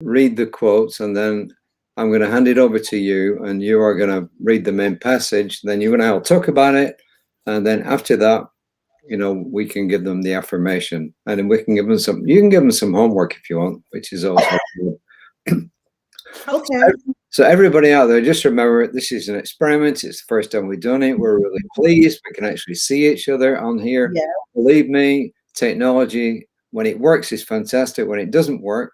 read the quotes, and then I'm going to hand it over to you, and you are going to read the main passage. Then you and I will talk about it, and then after that, we can give them the affirmation, and then we can give them some. You can give them some homework if you want, which is also good. Okay. So everybody out there, just remember, this is an experiment. It's the first time we've done it. We're really pleased. We can actually see each other on here. Yeah. Believe me, technology, when it works, is fantastic. When it doesn't work,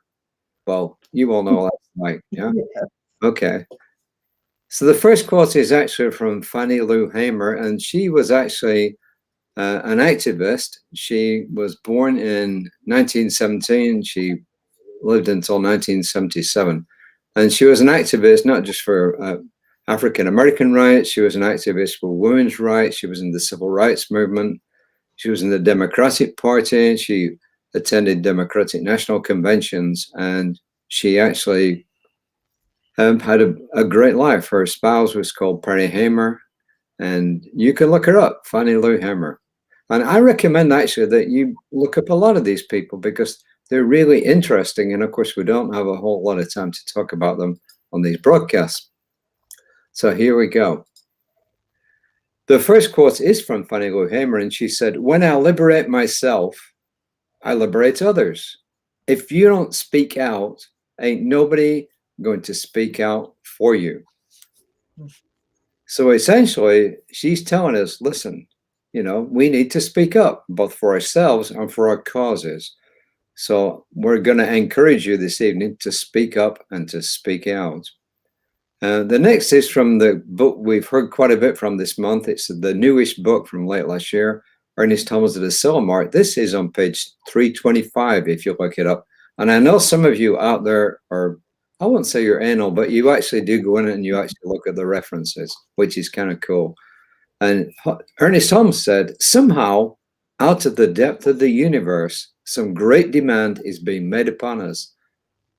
well, you all know what that's like. Yeah. Yeah. Okay. So the first quote is actually from Fannie Lou Hamer, and she was actually an activist. She was born in 1917. She lived until 1977. And she was an activist, not just for African American rights. She was an activist for women's rights. She was in the civil rights movement. She was in the Democratic Party. She attended Democratic National Conventions. And she actually had a great life. Her spouse was called Perry Hamer. And you can look her up, Fannie Lou Hamer. And I recommend actually that you look up a lot of these people because they're really interesting. And of course, we don't have a whole lot of time to talk about them on these broadcasts. So here we go. The first quote is from Fannie Lou Hamer, and she said, "When I liberate myself, I liberate others. If you don't speak out, ain't nobody going to speak out for you." So essentially, she's telling us, listen, we need to speak up, both for ourselves and for our causes. So we're going to encourage you this evening to speak up and to speak out. The next is from the book we've heard quite a bit from this month. It's the newish book from late last year, Ernest Thomas of the Silmark. This is on page 325 if you look it up. And I know some of you out there are, I won't say you're anal, but you actually do go in and you actually look at the references, which is kind of cool. And Ernest Holmes said, somehow, out of the depth of the universe, some great demand is being made upon us.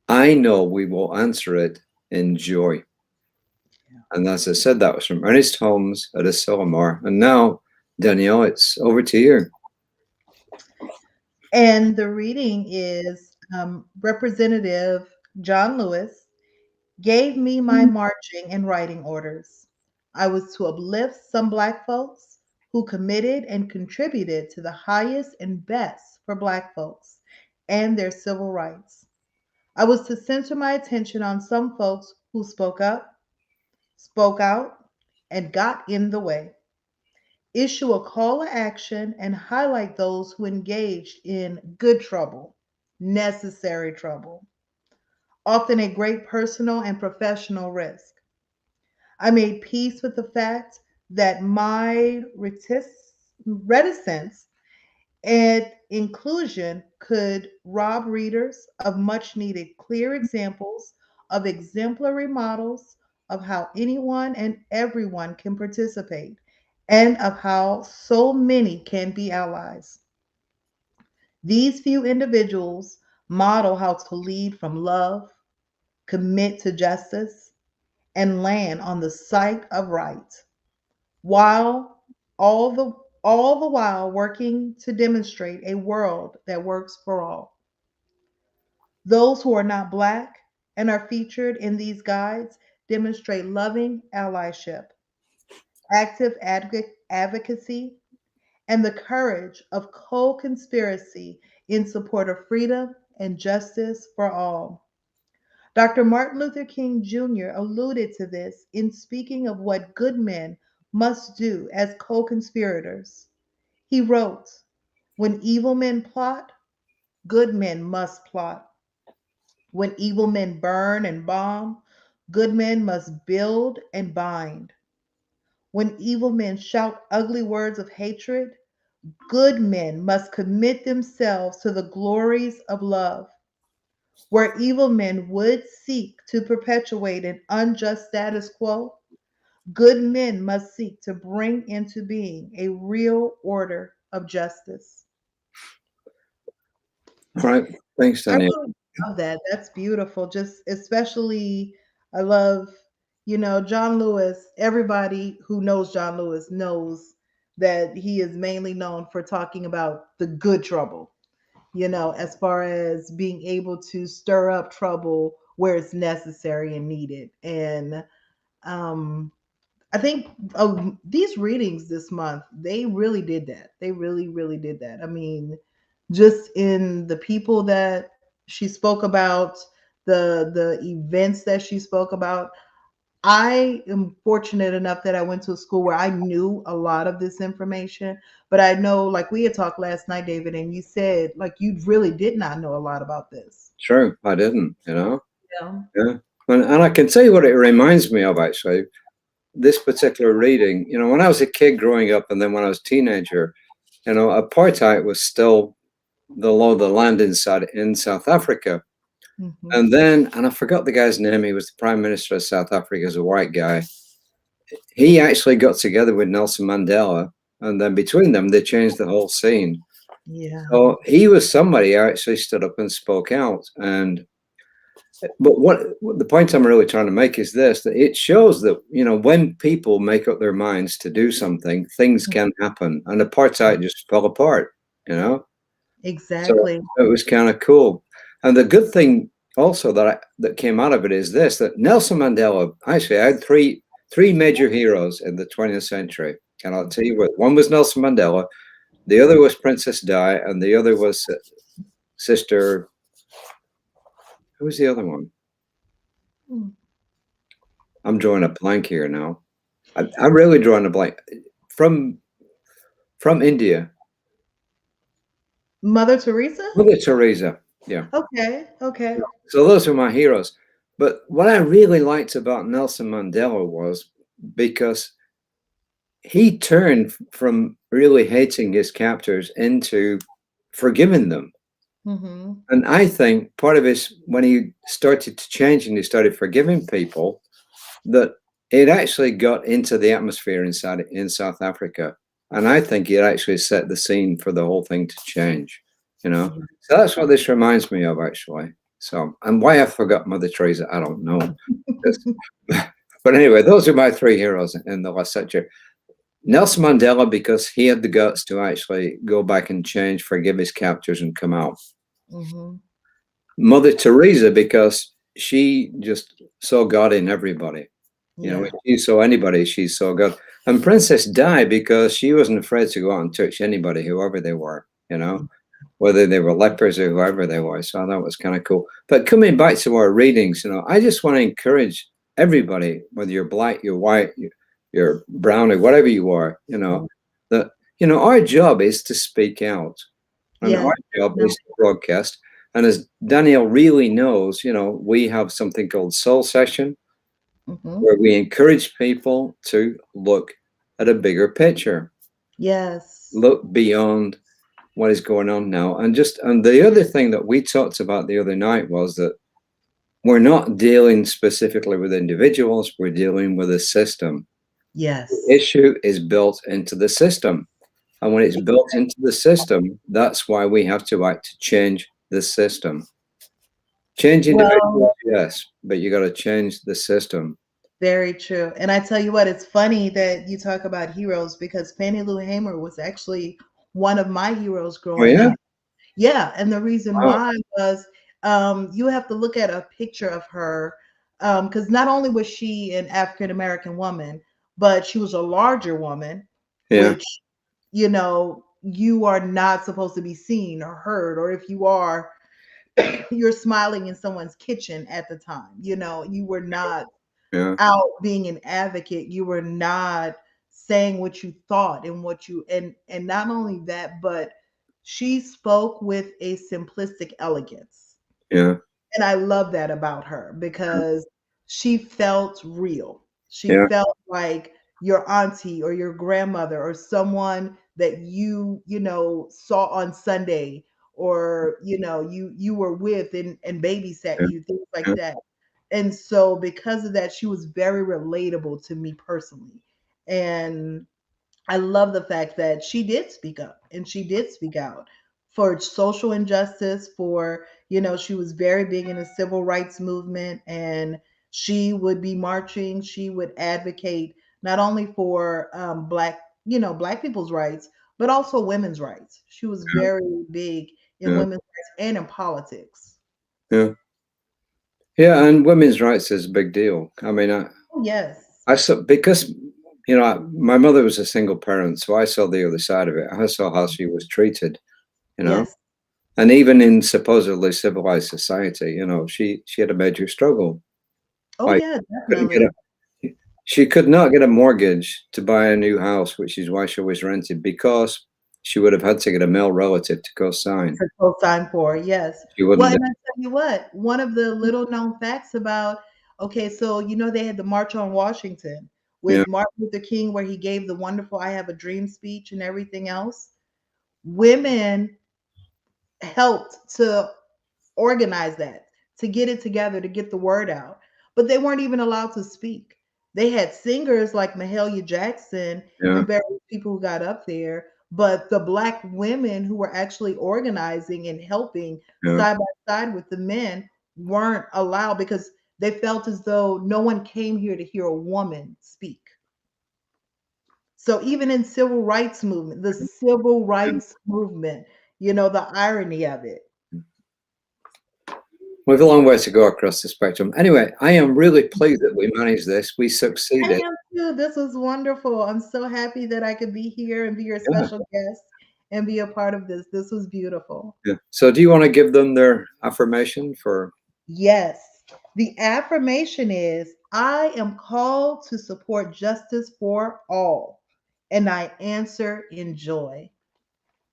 I know we will answer it in joy. And as I said, that was from Ernest Holmes at Asilomar. And now, Danielle, it's over to you. And the reading is Representative John Lewis gave me my marching and writing orders. I was to uplift some Black folks who committed and contributed to the highest and best for Black folks and their civil rights. I was to center my attention on some folks who spoke up, spoke out, and got in the way. Issue a call to action and highlight those who engaged in good trouble, necessary trouble, often a great personal and professional risk. I made peace with the fact that my reticence and inclusion could rob readers of much needed clear examples of exemplary models of how anyone and everyone can participate and of how so many can be allies. These few individuals model how to lead from love, commit to justice, and land on the site of right, while all the all the while working to demonstrate a world that works for all. Those who are not Black and are featured in these guides demonstrate loving allyship, active advocacy, and the courage of co conspiracy in support of freedom and justice for all. Dr. Martin Luther King Jr. alluded to this in speaking of what good men must do as co conspirators. He wrote, when evil men plot, good men must plot. When evil men burn and bomb, good men must build and bind. When evil men shout ugly words of hatred, good men must commit themselves to the glories of love. Where evil men would seek to perpetuate an unjust status quo, good men must seek to bring into being a real order of justice. All right. Thanks, I Danielle. really love that. That's beautiful. Just especially, I love, John Lewis. Everybody who knows John Lewis knows that he is mainly known for talking about the good trouble. as far as being able to stir up trouble where it's necessary and needed. And um, I think these readings this month, they really did that. They really, really did that. I mean, just in the people that she spoke about, the events that she spoke about. I am fortunate enough that I went to a school where I knew a lot of this information, but I know, like we had talked last night, David, and you said like you really did not know a lot about this. True, I didn't, Yeah. Yeah. And I can tell you what it reminds me of, actually. This particular reading, when I was a kid growing up, and then when I was a teenager, apartheid was still the law of the land in South Africa. Hmm. And I forgot the guy's name. He was the prime minister of South Africa, as a white guy. He actually got together with Nelson Mandela, and then between them, they changed the whole scene. Yeah. So he was somebody who actually stood up and spoke out. But what the point I'm really trying to make is this: that it shows that when people make up their minds to do something, things can happen, and apartheid just fell apart. You know, so Exactly. it was kind of cool. And the good thing also that came out of it is this: that Nelson Mandela actually had three major heroes in the 20th century. And I'll tell you what: one was Nelson Mandela, the other was Princess Di, and the other was Sister. Who was the other one? Mm. I'm drawing a blank here now. I'm really drawing a blank from India. Mother Teresa? Mother Teresa. Yeah. Okay. Okay. So those are my heroes. But what I really liked about Nelson Mandela was because he turned from really hating his captors into forgiving them. Hmm. And I think part of his, when he started to change and he started forgiving people, that it actually got into the atmosphere in South Africa. And I think it actually set the scene for the whole thing to change, you know. So that's what this reminds me of, actually. So, and why I forgot Mother Teresa, I don't know. But anyway, those are my three heroes in the last century. Nelson Mandela, because he had the guts to actually go back and change, forgive his captors, and come out. Hmm. Mother Teresa, because she just saw God in everybody. If Yeah. she saw anybody, she saw God. And Princess Di, because she wasn't afraid to go out and touch anybody, whoever they were, whether they were lepers or whoever they were. So that was kind of cool. But coming back to our readings, I just want to encourage everybody, whether you're black, you're white, you're brown, or whatever you are, that, our job is to speak out. And Yeah. our job is to broadcast. And as Danielle really knows, we have something called Soul Session, Hmm. where we encourage people to look at a bigger picture, Yes. look beyond what is going on now. And the other thing that we talked about the other night was that we're not dealing specifically with individuals, we're dealing with a system. The Yes. issue is built into the system. And when it's built into the system, that's why we have to act to change the system. Change Well, individuals, yes, but you got to change the system. very true. And I tell you what, it's funny that you talk about heroes because Fannie Lou Hamer was actually one of my heroes Oh, growing yeah. up. Yeah, and the reason Wow. why was you have to look at a picture of her because not only was she an African American woman, but she was a larger woman, Yeah. which you are not supposed to be seen or heard, or if you are, you're smiling in someone's kitchen at the time. You were not Yeah. out being an advocate. You were not saying what you thought and what you and not only that, but she spoke with a simplistic elegance. Yeah. And I love that about her because she felt real. She Yeah. felt like your auntie or your grandmother or someone that saw on Sunday or you were with and babysat Yeah. you, things like Yeah. that. And so because of that, she was very relatable to me personally. And I love the fact that she did speak up and she did speak out for social injustice, she was very big in the civil rights movement and she would be marching, she would advocate not only for black people's rights, but also women's rights. She was very big in Yeah. women's rights and in politics. Yeah. Yeah. And women's rights is a big deal. I mean, Oh, yes. I saw, because, you know, my mother was a single parent, so I saw the other side of it. I saw how she was treated, you know, Yes. and even in supposedly civilized society, you know, she had a major struggle. Oh, Like, yeah, couldn't get definitely. she could not get a mortgage to buy a new house, which is why she always rented, because she would have had to get a male relative to co-sign. To co-sign for, yes. She Well, wouldn't. and I tell you what, one of the little known facts about okay, so you know they had the March on Washington Yeah, with Martin Luther King where he gave the wonderful "I Have a Dream" speech and everything else. Women helped to organize that, to get it together, to get the word out. But they weren't even allowed to speak. They had singers like Mahalia Jackson yeah, and various people who got up there, but the Black women who were actually organizing and helping yeah. side by side with the men weren't allowed because they felt as though no one came here to hear a woman speak. So even in civil rights movement, the civil rights movement, the irony of it. We have a long way to go across the spectrum. Anyway, I am really pleased that we managed this. We I succeeded. am too. This was wonderful. I'm so happy that I could be here and be your Yeah, special guest and be a part of this. This was beautiful. yeah. So, do you want to give them their affirmation for? Yes. The affirmation is I am called to support justice for all, and I answer in joy.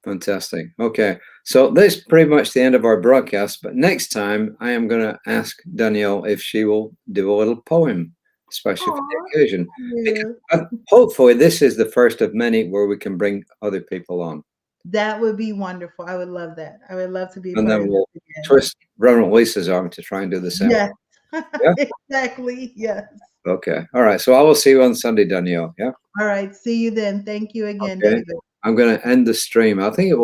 Fantastic. Okay. So that's pretty much the end of our broadcast. But next time, I am going to ask Danielle if she will do a little poem, especially for Aw, the occasion. Because you. hopefully, this is the first of many where we can bring other people on. That would be wonderful. I would love that. I would love to be a And part then of we'll this again. twist Reverend Lisa's arm to try and do the same. Yes. Yeah. Exactly. Yes. Okay. All right. So I will see you on Sunday, Danielle. Yeah. All right. See you then. Thank you again, Okay. David. I'm going to end the stream. I think it will.